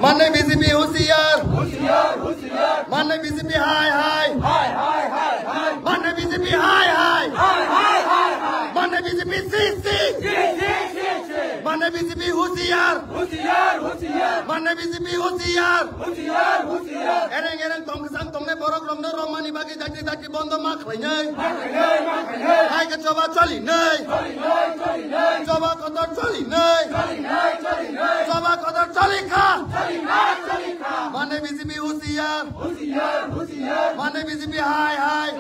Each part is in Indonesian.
माने बीजेपी होशियार माने बीजेपी हाय हाय माने बीजेपी हाय हाय माने बीजेपी सी माने बीजेपी होशियार माने बीजेपी होशियार एरें एरें तंगसां तंगने बरक रमने रमानी बाकी जाति जाति बंद मा खैनै हाय के जबा चली नै जबा कदर चली नै जबा कदर चली खा माने बीजेपी होशियार माने बीजेपी हाय हाय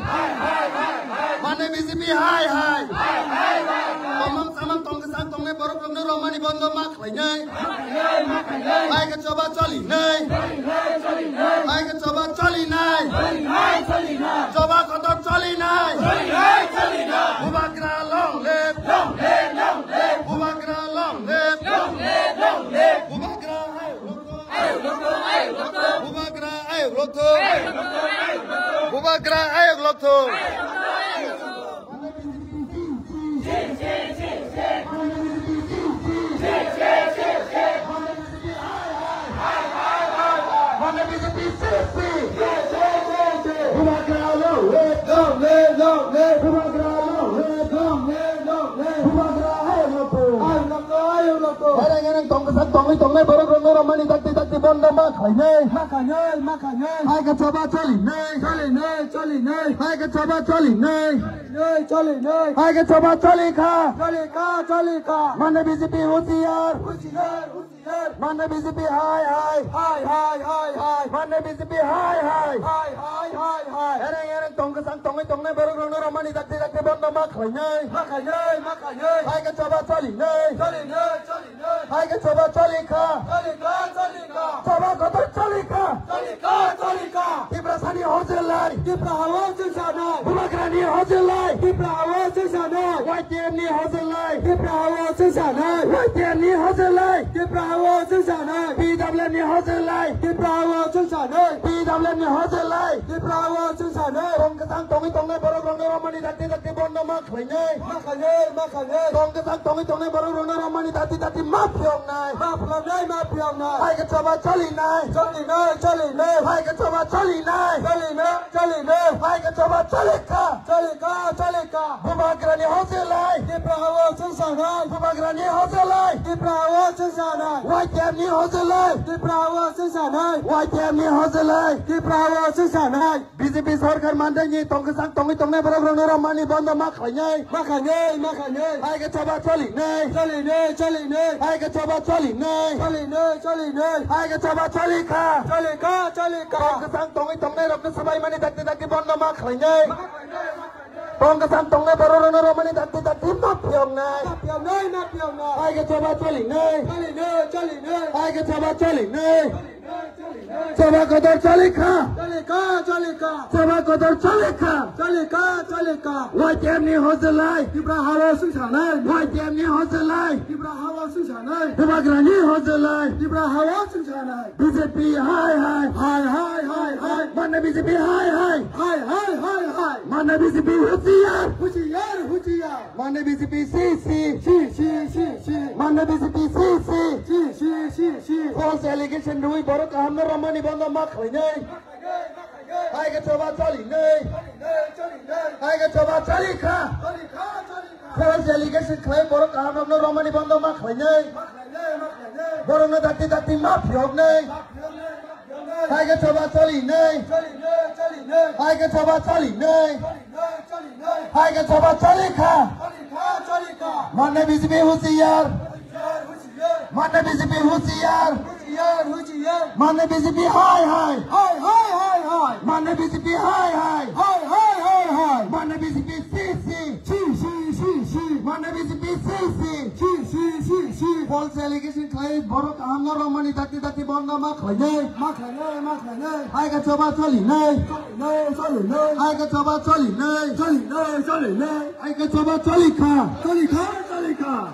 माने बीजेपी हाय हाय तमम तमम तंगसां तंगने बरक रमने रमानी बंद मा खैनै हाय के जबा चली नै हाय के जबा चली नै जबा कदर चली नै Bubakra long live Bubakra long live Bubakra Bubakra Bubakra Bubakra Tongnya baru kerana ramai takti benda makanya hai ke coba cali hai ke coba cali hai ke coba cali ka mana BJP hoशियार mana BJP hai mana BJP hai ereng tongnya baru kerana ramai takti benda makanya hai ke coba cali hai ke coba cali ka coba kotor cali ka Ibrahani Hozelai Bumakrani Hozelai YTN Hozelai YTN Hozelai PWN Hozelai PWN Hozelai Tongkesang tongnya baru kerana ramai takti benda makanya tongnya baru kerana ramai takti maaf yong nai hai ke coba cali nai hai ke coba cali nai hai ke coba cali ka Bumakrani Hozelai Bumakrani Hozelai YTN Hozelai YTN Hozelai BJP सरकार मानते हैं तंगसां तंगने पर रंगने रमानी बंद makanya hai ke coba cali nai hai ke coba cali nai hai ke coba cali ka tongkesang tongnya rokne sabai mani takti bond makanya tongkesang tongnya baru rona mani takti mapyong nai hai ke coba cali nai hai ke coba cali nai coba kotor cali ka coba kotor cali ka YTN Hozelai YTN Hozelai Bumakrani Hozelai BJP hai mana BJP hai mana BJP hoशियार mana BJP si mana BJP si false allegation dui baru kahamna ramani banda makanya hai ke coba cali nei hai ke coba cali ka false allegation claim baru kahamna ramani banda makanya baru na takti maaf yong nei hai ke coba cali nei hai ke coba cali nei hai ke coba cali ka mana BJP होशियार mana BJP होशियार mana BJP hai mana BJP hai mana BJP si mana BJP si false allegation claim baru kahamna ramani takti banda makanya hai ke coba cali nei hai ke coba cali nei hai ke coba cali ka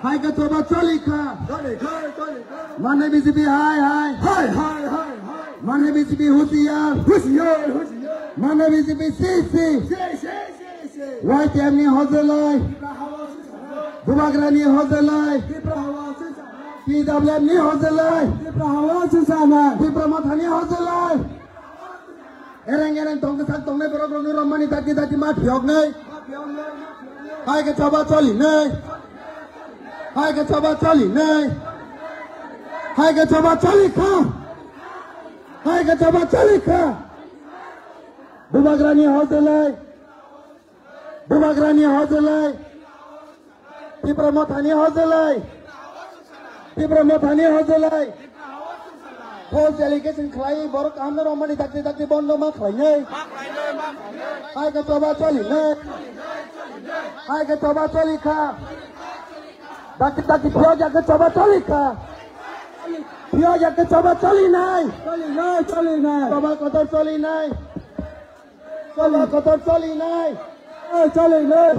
hai ke coba cali ka mana BJP hai mana BJP होशियार mana BJP si YTN Hozelai Bumakrani Hozelai PWM ni hozelai di prahawa susana di pramothani hozelai ereng tong kesak tong nei borok rokni romani taki ma phiok nei hai ke chaba choli nei hai ke chaba choli nei hai ke chaba choli kha hai ke chaba choli kha bubagrani hozelai di pramothani hozelai false allegation khlai borok amna romani taki bondo ma khlai nei hai ke chaba choli nei hai ke chaba choli kha taki phyo ja ke chaba choli kha phyo ja ke chaba choli nei chaba kotor choli nei chaba kotor choli nei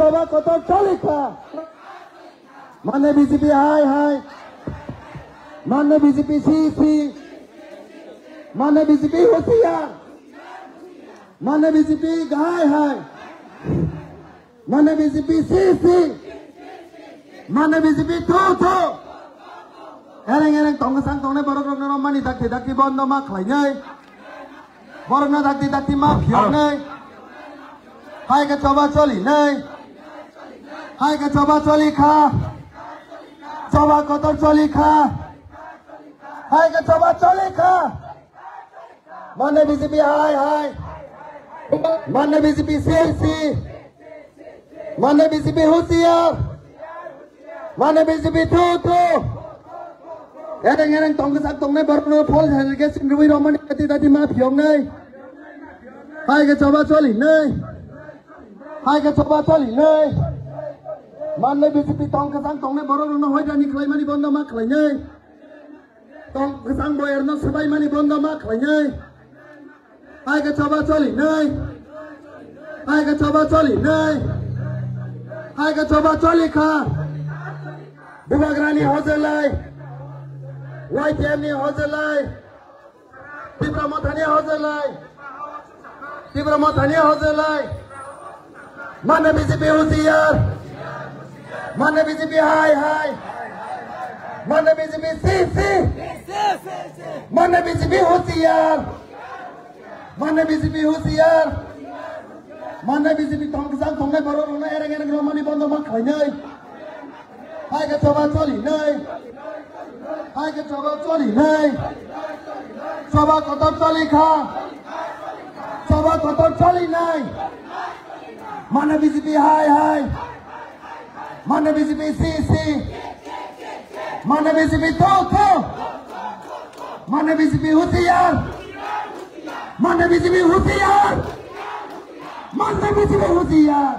baba kotor choli kha mane BJP hai mane BJP CC mane BJP hosiyar mane BJP hai mane BJP CC mane BJP thu ereng tong kesang tong nei borok rokni romani taki bondo ma khlai nei borok na taki ma phiok nei hai ke chaba choli nei hai ke chaba choli kha chaba kotor choli kha hai ke chaba choli kha mane BJP hai mane BJP CC mane BJP hosiyar mane BJP thu ereng tong kesak tong nei borok no false allegation rui romani taki ma phiok nei hai ke chaba choli nei hai ke chaba choli nei mane BJP tong kesang tong nei borok no hoi dani khlai mani bondo ma khlai nei tong kesang boyer no sabai mani bondo ma khlai nei hai ke chaba choli nei hai ke chaba choli nei hai ke chaba choli kha bubagrani hozelai YTM ni hozelai di pramothani hozelai mane BJP hosiyar mane BJP hai mane BJP CC mane BJP hosiyar mane BJP tong kesang tong nei borok rokni ereng romani bondo ma khlai nei hai ke chaba choli nei hai ke chaba choli nei chaba kotor choli kha chaba kotor choli nei mane BJP hai mane BJP CC mane BJP thu mane BJP hosiyar mane BJP hosiyar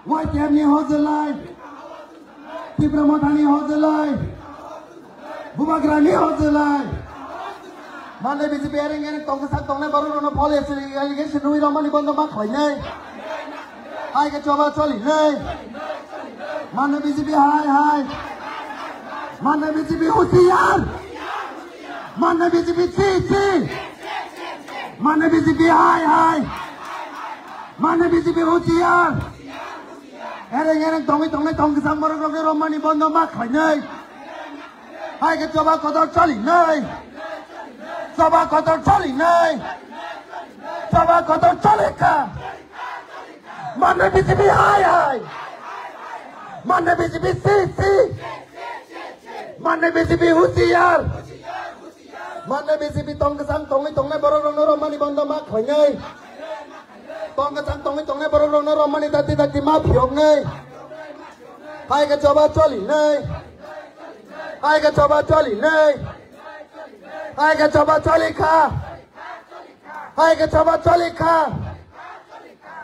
YTM ni hozelai di pramothani hozelai bubagrani hozelai mane BJP ereng tong kesak tong nei borok no false allegation rui romani bondo ma khlai nei hai ke chaba choli nei mane BJP hai mane BJP hosiyar mane BJP CC mane BJP hai mane BJP hosiyar ereng tong nei tong kesang borok rokni romani bondo ma khlai nei hai ke chaba kotor choli nei chaba kotor choli kha mane BJP hai mane BJP CC mane BJP hosiyar mane BJP tong kesang tong nei borok rokni romani bondo ma khlai nei tong kesang tong nei borok rokni romani taki ma phiok nei hai ke chaba choli nei hai ke chaba choli nei hai ke chaba choli kha hai ke chaba choli kha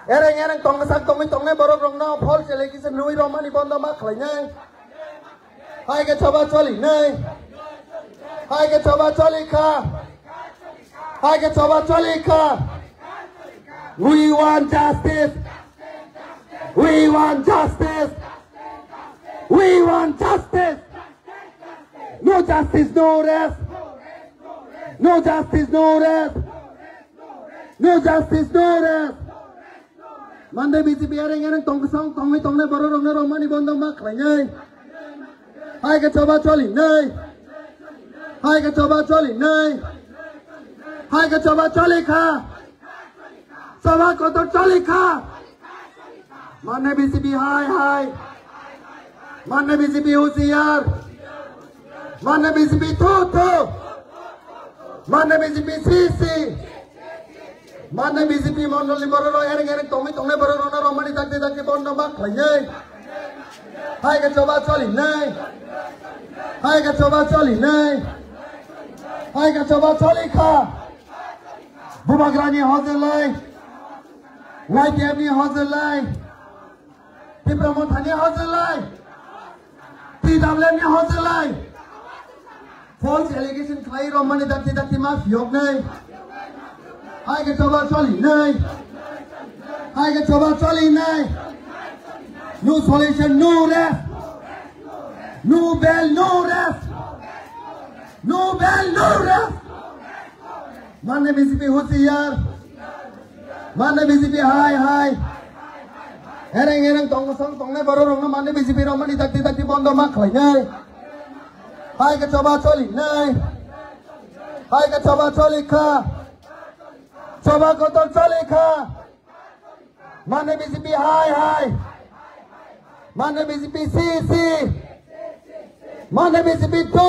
ereng tong kesang tong nei borok rokno false allegation rui romani bondo ma khlai nei hai ke chaba choli nei hai ke chaba choli kha hai ke chaba choli kha we want justice no justice no rest mane BJP ereng tong kesang tong nei borok rokni romani bondo ma khlai nei hai cái cho ba cho lì nơi hai cái cho ba cho lì nơi hai cái cho ba cho lì kha cho ba có tôi cho lì kha mana BJP hai mana BJP होशियार mana BJP thu mana BJP sisi mana BJP mondoli bororo ereng tome bororo na romani takte bondo mak lanye hai cái cho ba cho lì nơi hai cái cho ba cho lì nơi hai cái cho ba cho lì kha bubagrani hozelai YTF ni hozelai Pramotani hozelai TWM ni hozelai false allegation khai romani dakti ma fiok nei hai cái cho ba cho lì nơi hai cái cho ba cho lì nơi no solution no rest no bail no rest no bail no rest माननीय BJP होशियार माननीय BJP hai ereng tongne bororong माननीय BJP romani takti bondo mak lanye hai cái cho ba cho lì nơi hai cái cho ba cho lì kha cho ba có tôi cho lì kha माननीय BJP hai माननीय BJP sisi माननीय BJP thu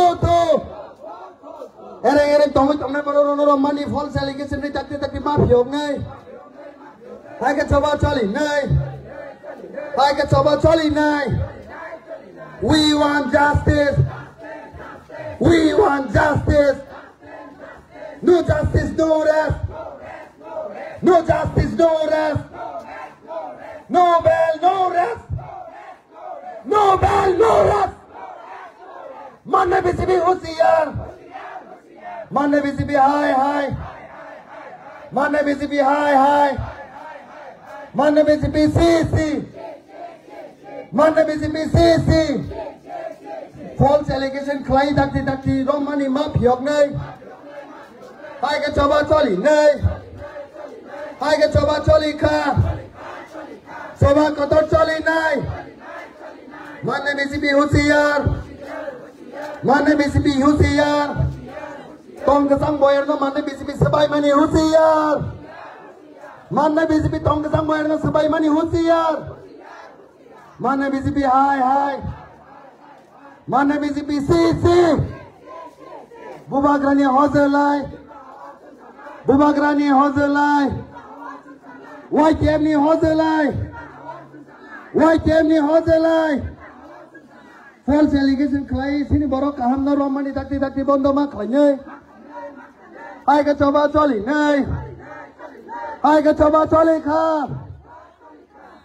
ereng tongne bororong romani false allegation ni takti ma phiok nei hai cái cho ba cho lì nơi hai cái cho ba cho lì nơi we want justice no justice no rest no justice no rest no bail no rest no bail no rest माननीय BJP होशियार माननीय BJP hai माननीय BJP hai माननीय BJP sisi माननीय BJP sisi false allegation khai dakti romani ma phiok nei hai cái cho ba cho lì nơi hai cái cho ba cho lì kha cho ba có tôi cho lì nei माननीय BJP होशियार माननीय BJP होशियार tong kesang boyer no माननीय BJP sebai mani होशियार माननीय BJP tong kesang boyer no sebai mani होशियार माननीय BJP hai माननीय BJP sisi bubagrani hozelai YTF ni hozelai false allegation khai sini borok kaham na romani takti bondo mak lanye hai cái cho ba cho lì nơi hai cái cho ba cho lì kha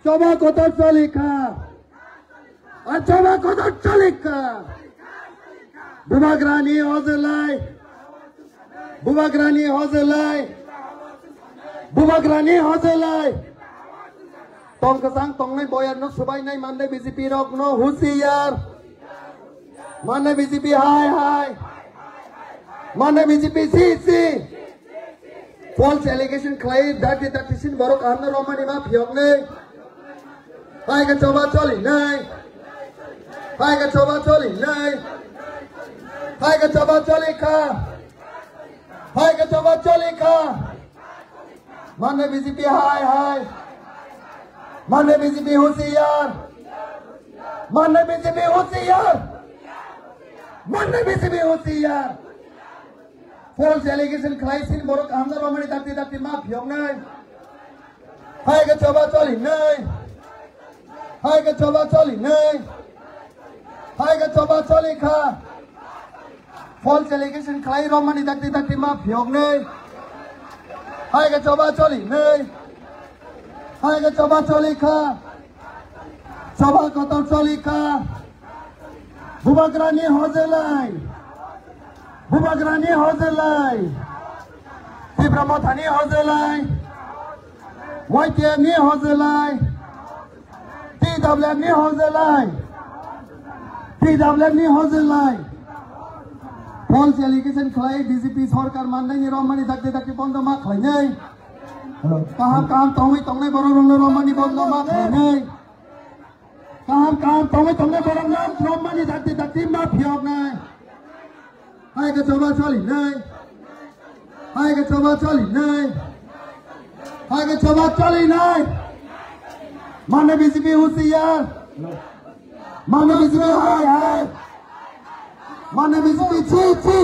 cho ba có tôi cho lì kha cho ba có tôi cho lì kha bubagrani hozelai tong kesang tong nei boyan no subai nei माननीय BJP rok no होशियार माननीय BJP hai माननीय BJP sisi false allegation khai dakti sin borok amna romani ma phiok nei hai cái cho ba cho lì nơi hai cái cho ba cho lì nơi hai cái cho ba cho lì kha hai cái cho ba cho lì kha माननीय BJP hai माननीय BJP होशियार माननीय BJP होशियार false allegation khai sin borok amna romani takti ma phiok nei hai cái cho ba cho lì nơi hai cái cho ba cho lì nơi hai cái cho ba cho lì kha false allegation khai romani takti ma phiok nei hai cái cho ba cho lì nơi hai cái cho ba cho lì kha cho ba có tôi cho lì kha bubagrani hozelai Pramotani hozelai YTF ni hozelai TWM ni hozelai false allegation khai BJP सरकार मान्दै रमनी dakti bondo ma khlainai kaham tongai borong romani bondo ma khlainai काम तोमे तोमे बरं नाम ब्रह्मनि दाक्ति मा फियक नाय हाय के चबा चली नाय हाय के चबा चली नाय माने बीजेपी होशियार माने बीजेपी हाय माने बीजेपी छी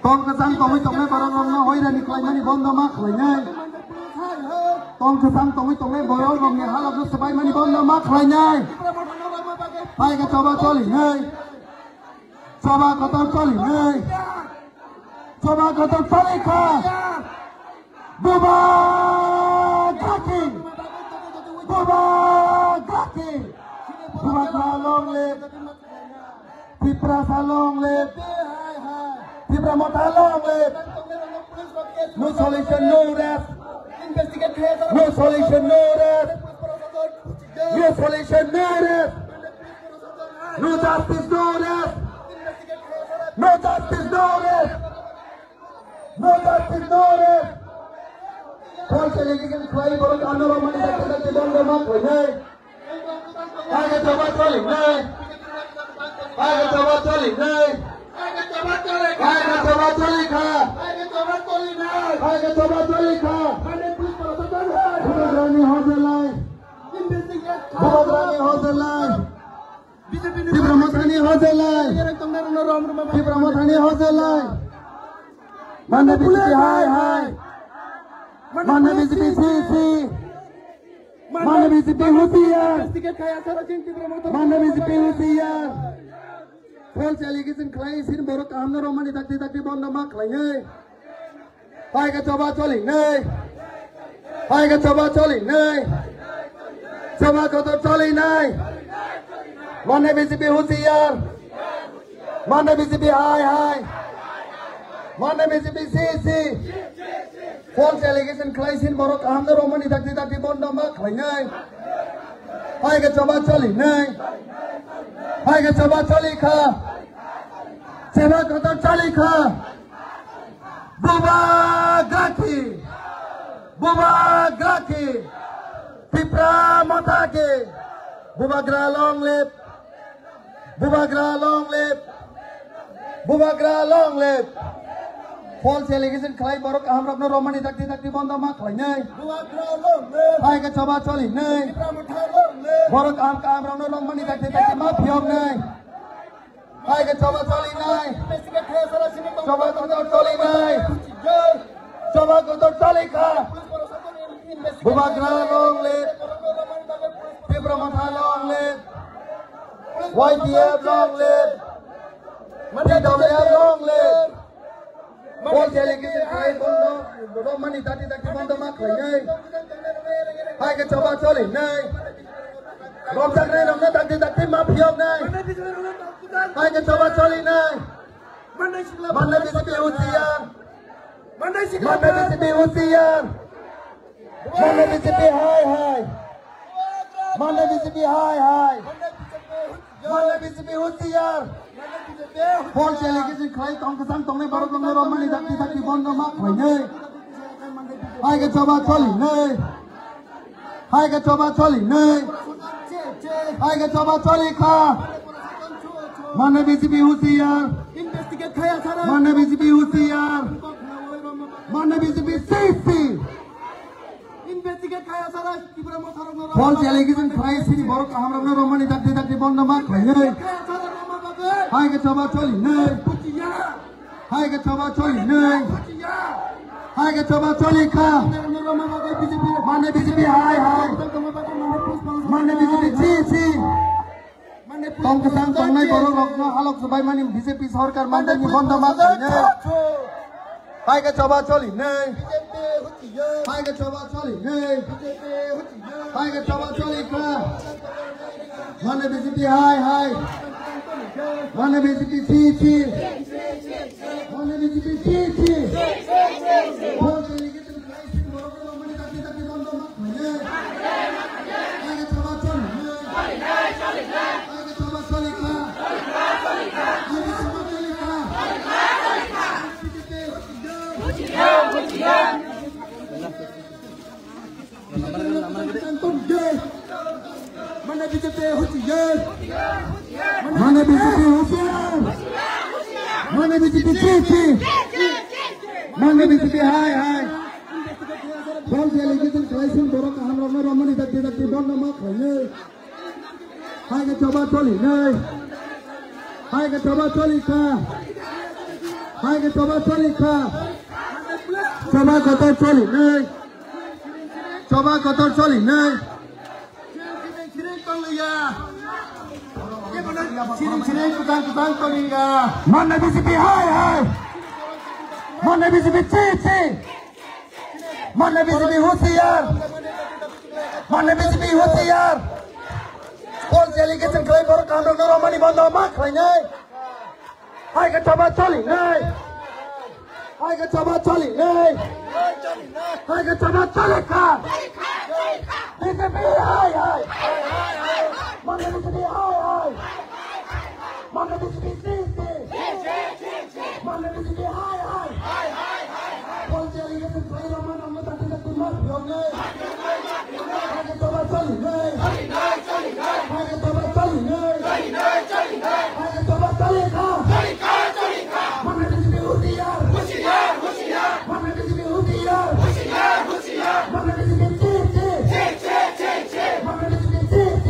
तों कसang तोमे तोमे बरं नाम ना होय रानि खालायनानै बन्द मा खालायनाय तों कसang तोमे तोमे बरं नाम नि हालक सबाय मानि बन्द मा खालायनाय हाय के चबा चली नाय चबा कतर चली नाय चबा कतर चली खा बुबा गाकी बुबा long live Pipra long live Pipra Mota long live no solution no rest no solution no rest no solution no rest no justice no rest no justice no rest no justice no rest Kau selidikan kelai baru anda ramai tak tidak mak lagi. Ayo coba cari nih. Ayo coba cari nih. Ayo coba cari kah. Ayo coba cari kah. Bukan berani hotelai. Bukan berani hotelai. Dipromosi hotelai. Dipromosi hotelai. Mana BJP hai. Mana BJP sisi. Mana BJP hoशियार. Mana BJP hoशियार. False allegation claim sin baru kahamna romani takti banda mak lagi. Hai ke coba coli nih. Hai ke coba coli nih. Coba kotor coli nih. Mana BJP hoशियार. Mana BJP hai. Mana BJP sisi. False allegation claim sin baru kahamna romani takti banda mak lagi. Hai ke coba coli nih. Hai ke coba coli kah. Coba kotor coli kah. Buba gaki. Pipra Mota ke. Buba gra long live. Buba gra long live. False allegation claim baru kaham rakna romani takti banda mak lagi. Hai ke coba coli nih. Baru kaham rakna romani takti mak fiok nih. Hai ke coba coli nih. Coba kotor coli nih. Coba kotor coli kah. Buba gra long live. Pipra Mota long live. YPF long live. DWF long live. False allegation claim banda romani takti banda mak lagi. Hai ke coba coli nih. Romsak nih ramna takti mak fiok nih. Hai ke coba coli nih. Mana BJP hoशियार. Mana BJP hoशियार. Mana BJP hai. Mana BJP hai. Mana BJP hoशियार. False allegation claim tong kesang tong nih baru tong romani takti banda mak lagi. Hai ke coba coli nih. Hai ke coba coli nih. Hai ke coba coli kah. Mana BJP hoशियार. Mana BJP hoशियार. Mana BJP sisi. False allegation claim sin baru kaham rakna romani takti banda mak lagi. Hai ke coba coli nih. Hai ke coba coli nih. Hai ke coba coli kah. Mana BJP hai. Mana BJP sisi. Tong kesang tong nai baru rakna halok sebaik mani BJP sarkar mandani banda mak lagi. Hai ke coba coli nih. Hai ke coba coli nih. Hai ke coba coli kah. Mana BJP hai. Mana BJP sisi. Mana BJP sisi. False allegation claim sin baru romani takti banda mak lagi. Hai ke coba coli nih. Hai ke coba coli kah. Hai ke coba coli kah. Mana BJP होशियार माने बीजेपी होशियार माने बीजेपी चीची माने बीजेपी हाय हाय बल डेलीगेशन क्लाइसन बरो का हम रमन रमन इदती बन मा खने हाय के चबा चली नै हाय के चबा चली का हाय के चबा चली का चबा कत चली नै चबा कत चली नै Sini koliga. Mana BJP hai hai. Mana BJP cici. Mana BJP hoशियार. Mana BJP hoशियार. All delegation claim for Kandor Romani banda mak khai hai ke chaba chali nei. Hai ke chaba chali nei. Hai ke chaba chali ka. BJP hai hai. Mana BJP hai hai. Mana BJP cici. Mana BJP hai hai. All delegation claim Roman amma tadi mak yone. Hai ke chaba chali nei. Hai ke chaba chali nei. Hai ke chaba chali ka. Mana BJP hoशियार. Mana BJP hoशियार. Mana BJP cici. Mana BJP cici.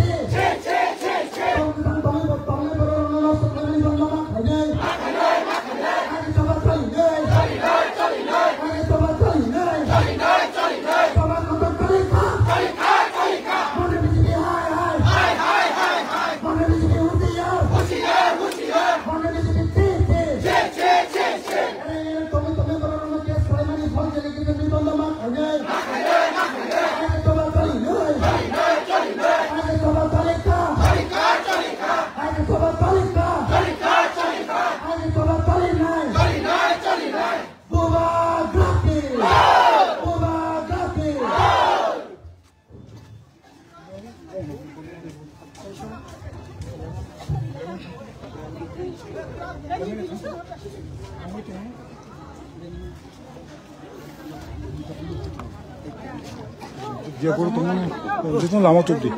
dia por tu mana dia tu lama tu di